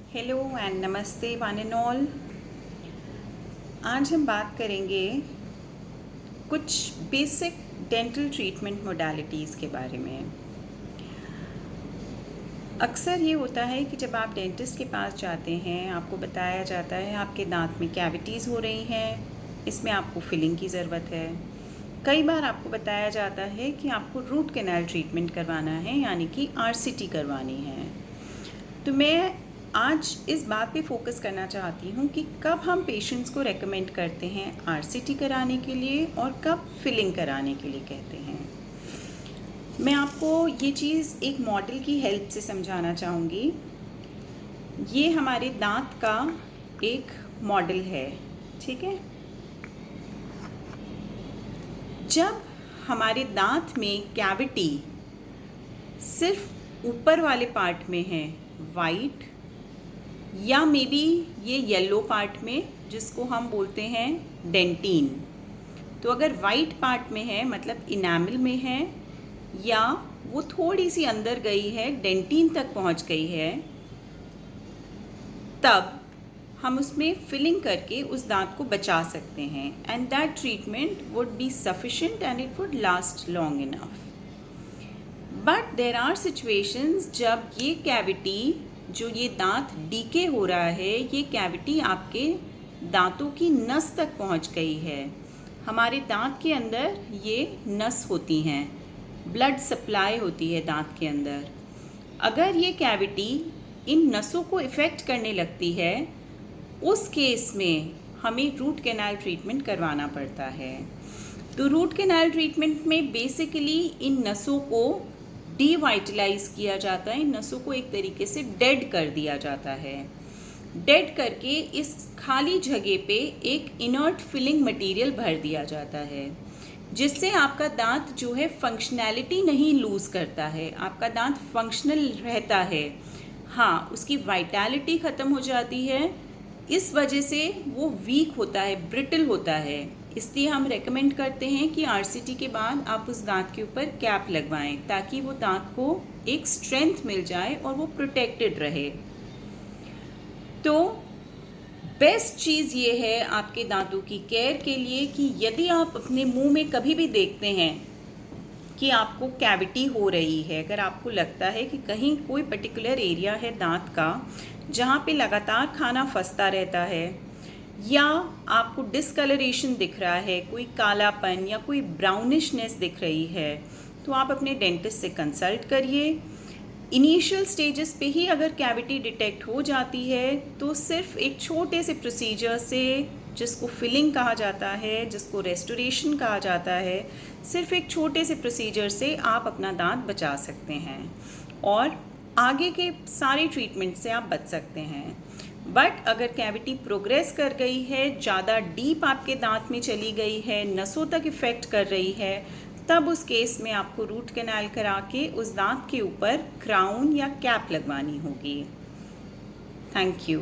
Hello and नमस्ते one and all. आज हम बात करेंगे कुछ बेसिक डेंटल ट्रीटमेंट मोडालिटीज़ के बारे में। अक्सर ये होता है कि जब आप डेंटिस्ट के पास जाते हैं आपको बताया जाता है आपके दांत में कैविटीज़ हो रही हैं, इसमें आपको फिलिंग की ज़रूरत है। कई बार आपको बताया जाता है कि आपको रूट कैनाल ट्रीटमेंट करवाना है, यानी कि आरसीटी करवानी है। तो मैं आज इस बात पे फोकस करना चाहती हूँ कि कब हम पेशेंट्स को रेकमेंड करते हैं आरसीटी कराने के लिए और कब फिलिंग कराने के लिए कहते हैं। मैं आपको ये चीज़ एक मॉडल की हेल्प से समझाना चाहूँगी। ये हमारे दांत का एक मॉडल है, ठीक है। जब हमारे दांत में कैविटी सिर्फ ऊपर वाले पार्ट में है, वाइट या मे बी ये येलो पार्ट में, जिसको हम बोलते हैं डेंटिन। तो अगर वाइट पार्ट में है मतलब इनामिल में है, या वो थोड़ी सी अंदर गई है, डेंटिन तक पहुंच गई है, तब हम उसमें फिलिंग करके उस दांत को बचा सकते हैं। And that treatment would be sufficient and it would last long enough. But there are situations जब ये कैविटी, जो ये दांत डीके हो रहा है, ये कैविटी आपके दांतों की नस तक पहुंच गई है। हमारे दांत के अंदर ये नस होती हैं, ब्लड सप्लाई होती है दांत के अंदर। अगर ये कैविटी इन नसों को इफ़ेक्ट करने लगती है, उस केस में हमें रूट कैनाल ट्रीटमेंट करवाना पड़ता है। तो रूट कैनाल ट्रीटमेंट में बेसिकली इन नसों को डीवाइटलाइज किया जाता है, इन नसों को एक तरीके से डेड कर दिया जाता है। डेड करके इस खाली जगह पे एक इनर्ट फिलिंग मटेरियल भर दिया जाता है, जिससे आपका दांत जो है फंक्शनैलिटी नहीं लूज़ करता है, आपका दांत फंक्शनल रहता है। हाँ, उसकी वाइटैलिटी ख़त्म हो जाती है, इस वजह से वो वीक होता है, ब्रिटल होता है। इसलिए हम रेकमेंड करते हैं कि आरसीटी के बाद आप उस दांत के ऊपर कैप लगवाएं, ताकि वो दांत को एक स्ट्रेंथ मिल जाए और वो प्रोटेक्टेड रहे। तो बेस्ट चीज़ ये है आपके दांतों की केयर के लिए कि यदि आप अपने मुंह में कभी भी देखते हैं कि आपको कैविटी हो रही है, अगर आपको लगता है कि कहीं कोई पर्टिकुलर एरिया है दांत का जहाँ पे लगातार खाना फंसता रहता है, या आपको डिसकलरेशन दिख रहा है, कोई कालापन या कोई ब्राउनिशनेस दिख रही है, तो आप अपने डेंटिस्ट से कंसल्ट करिए। इनिशियल स्टेजेस पे ही अगर कैविटी डिटेक्ट हो जाती है तो सिर्फ एक छोटे से प्रोसीजर से, जिसको फिलिंग कहा जाता है, जिसको रेस्टोरेशन कहा जाता है, सिर्फ एक छोटे से प्रोसीजर से आप अपना दांत बचा सकते हैं और आगे के सारे ट्रीटमेंट से आप बच सकते हैं। बट अगर कैविटी प्रोग्रेस कर गई है, ज़्यादा डीप आपके दांत में चली गई है, नसों तक इफ़ेक्ट कर रही है, तब उस केस में आपको रूट कैनाल करा के उस दांत के ऊपर क्राउन या कैप लगवानी होगी। Thank you.